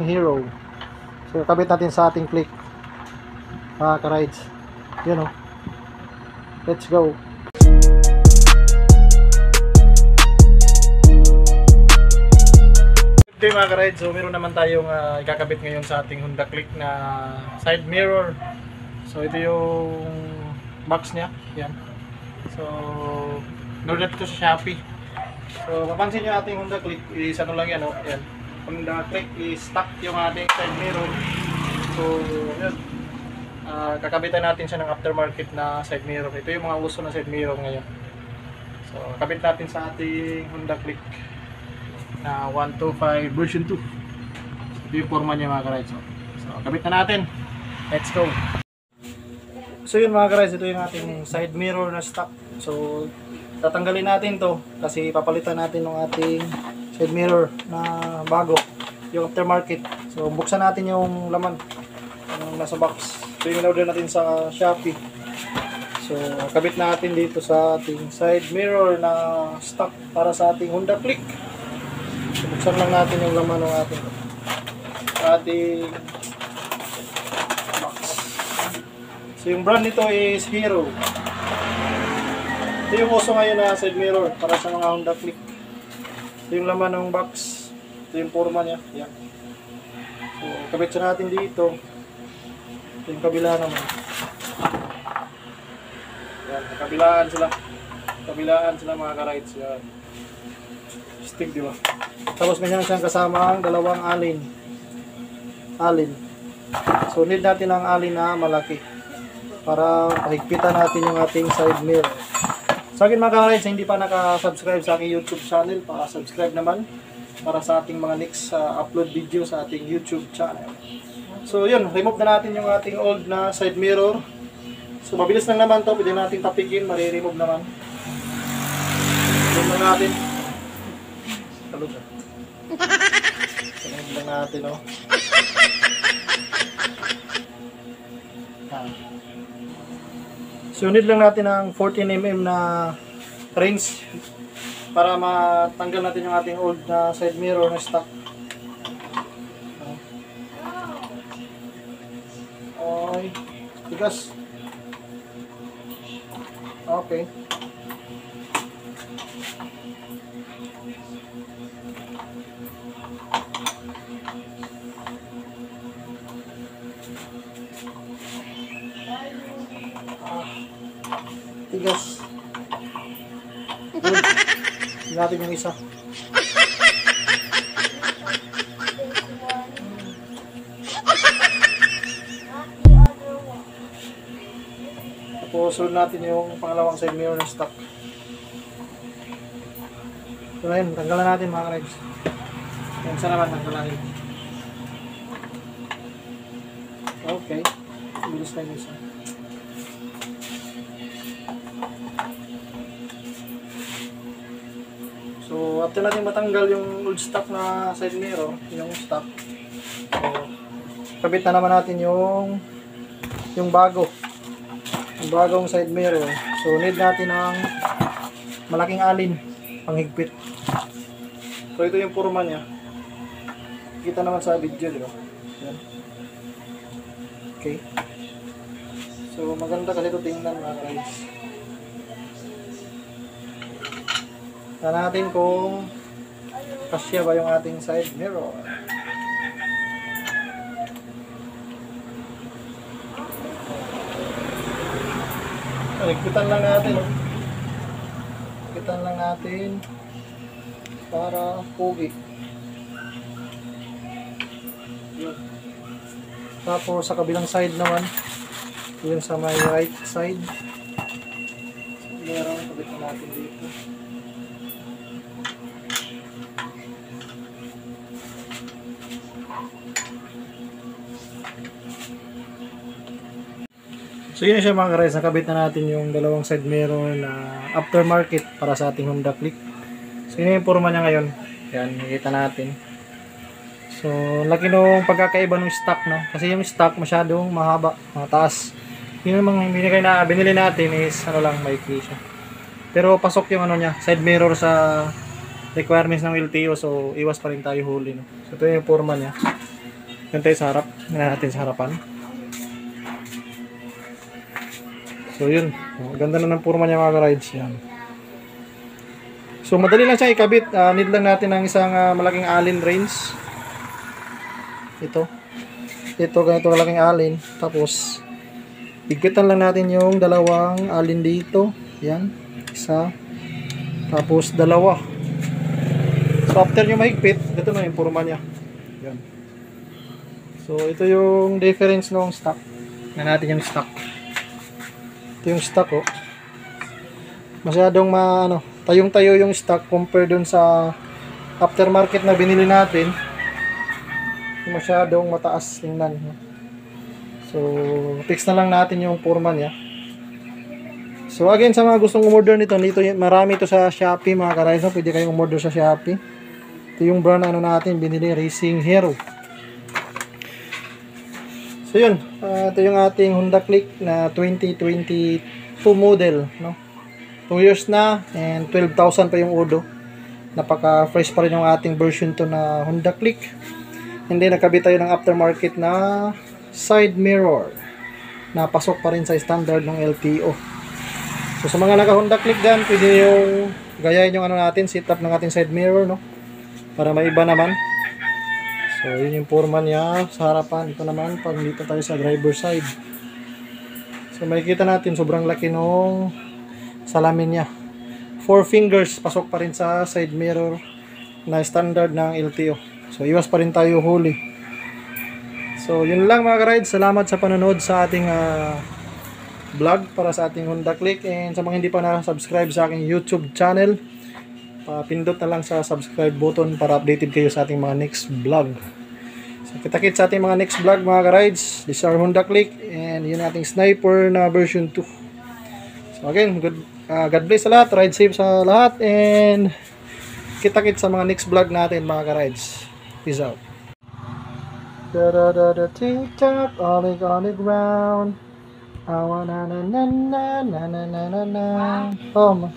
Hero. So kabit natin sa ating click mga ka-rides. Yun o. Let's go. Good day mga ka-rides. So meron naman tayong ikakabit ngayon sa ating Honda Click na side mirror. So ito yung box niya. Yan. So order ito sa Shopee. So mapansin nyo ating Honda Click is ano lang yan o. Yan. Honda Click is stock yung ating side mirror. So yun, kakabitan natin siya ng aftermarket na side mirror. Ito yung mga uso na side mirror ngayon. So kabit natin sa ating Honda Click na 125 version 2. Ito yung forma niya mga ka-rides. So kabit na natin. Let's go. So yun mga ka-rides, ito yung ating side mirror na stock. So tatanggalin natin to kasi papalitan natin ng ating side mirror na bago, yung aftermarket. So buksan natin yung laman ng nasa box. So yung in-order natin sa Shopee. So kabit natin dito sa ating side mirror na stock para sa ating Honda Click. So buksan lang natin yung laman ng ating box. So yung brand nito is Hero. Ito yung uso ngayon na side mirror para sa mga Honda Click. Ito yung laman ng box. Ito yung forma niya. Yan. So, kabit siya natin dito. Ito yung kabila naman. Yan. Kabilaan sila. Kabilaan sila mga ka-rides. Yan. Stick, di ba? Tapos may siyang kasama ang dalawang alin. Alin. So, need natin ang alin na malaki para pahigpitan natin yung ating side mirror. Sa akin mga ka-rides, hindi pa naka-subscribe sa aking YouTube channel, para subscribe naman para sa ating mga next upload video sa ating YouTube channel. So yun, remove na natin yung ating old na side mirror. So mabilis lang naman to, pwede natin tapikin, mare-remove naman. Remove na natin. Talog na. Remove lang natin, oh. So need lang natin ang 14mm na rings para matanggal natin yung ating old na side mirror na stock. Okay. Tigas. Okay. Tigas. Good. Natin yung isa. Tapos sunod natin yung pangalawang side mirror na stock. So ayun, tanggalan natin mga ka-rides. Yan sa naman, tanggalan. Okay. Bilis na yung isa. So after natin matanggal yung old stock na side mirror, yung stock, so kabit na naman natin yung bago, yung bagong side mirror. So need natin ng malaking alin panghigpit. So ito yung forma niya, kita naman sa video, di ba? Yan. Okay, so maganda kasi ito tingnan mga guys. Tignan natin kung kasya ba yung ating side mirror. Higpitan lang natin. Higpitan lang natin para pogi. Yun. Tapos sa kabilang side naman, yun sa may right side, meron kabit na natin dito. So yun siya mga ka-rides, nakabit na natin yung dalawang side mirror na aftermarket para sa ating Honda Click. So yun yung forma niya ngayon. Yan, nakikita natin. So laki nung pagkakaiba ng stock, no? Kasi yung stock masyadong mahaba, mataas. Yun namang binili natin is ano lang, maikli siya. Pero pasok yung ano niya, side mirror sa requirements ng LTO, so iwas pa rin tayo huli, no? So ito yung forma niya. Yan tayo sa harap. Yan natin sa harapan. So yun. Ganda na ng purma niya mga rides. Yan. So madali lang siya ikabit. Need lang natin ng isang malaking allen wrench. Ito. Ito ganito kalaking allen. Tapos higpitan lang natin yung dalawang allen dito. Yan. Isa. Tapos dalawa. So after nyo mahigpit, ito na yung purma niya. Yan. So ito yung difference ng stock. Na natin yung stock. Ito yung stock oh. Masyadong tayong-tayo yung stock compare dun sa aftermarket na binili natin. Masyadong mataas tingnan. So fix na lang natin yung purma niya. So again, sa mga gustong umorder nito, marami ito sa Shopee mga ka-rides. Pwede kayong umorder sa Shopee. Ito yung brand natin binili, Racing Hero. So yun, ito yung ating Honda Click na 2022 model, no? 2 years na and 12,000 pa yung odo. Napaka fresh pa rin yung ating version to na Honda Click. Hindi nakabit tayo ng aftermarket na side mirror na pasok pa rin sa standard ng LTO. So sa mga naka Honda Click dyan, pwede yung gayahin yung setup ng ating side mirror, no? Para maiba naman. So, yun yung purma niya sa harapan. Ito naman, pag dito tayo sa driver side. So, makikita natin, sobrang laki nung salamin niya. 4 fingers, pasok pa rin sa side mirror na standard ng LTO. So, iwas pa rin tayo huli. So, yun lang mga ka-rides. Salamat sa panonood sa ating vlog para sa ating Honda Click. And sa mga hindi pa na-subscribe sa aking YouTube channel, pindot na lang sa subscribe button para updated kayo sa ating mga next vlog. So kita-kits sa ating mga next vlog mga ka-rides. This is our Honda Click and yun ating Sniper na version 2. So again, God bless sa lahat, ride safe sa lahat, and kita-kits sa mga next vlog natin mga ka-rides. Peace out. Da-da-da-da tick-tock, all on the ground. Na na na na na na na na na. Oh,